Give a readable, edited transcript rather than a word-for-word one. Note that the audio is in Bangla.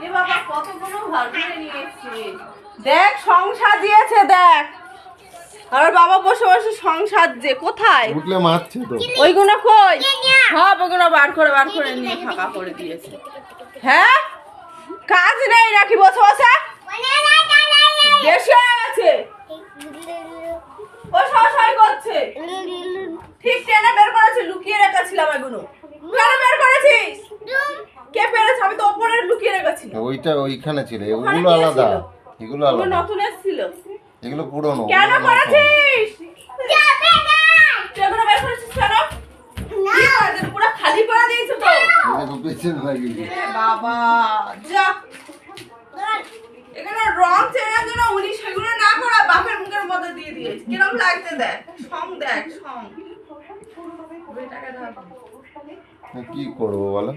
এ বাবা কতগুলো ভার করে নিয়ে এসেছে। দেখ সংসার দিয়েছে দেখ। আর বাবা বসে বসে সংসার যে কোথায় উঠলে মারছে তো। ওইগুলো কই? সব ওগুলো বার করে নিয়ে ফাঁকা করে দিয়েছে। হ্যাঁ কাজ নেই নাকি বসে বসে? বেশি হয়ে গেছে। ও সবাই করছে ঠিক টেনে বের করেছে, লুকিয়ে রেখেছিলাম এগুলো। কেন বের করেছিস? কে পেরেছে? আমি তো ওপরে লুকিয়ে রেখেছি। ওইটা ওইখানে ছিল, এগুলো আলাদা, এগুলো আলাদা, নতুন এসেছিল। এগুলো পুরনো। কেন করেছিস? এগুলো বের করেছিস কেন? পুরো খালি করে দিয়েছে তো। বাবা যা, এখানে রং চেনার জন্য উনি সেগুলো না করা বাপের মুখের মধ্যে দিয়ে দিয়েছে। কিরকম লাগতে দেখ, সং দেখ সং। কি করবো বলো?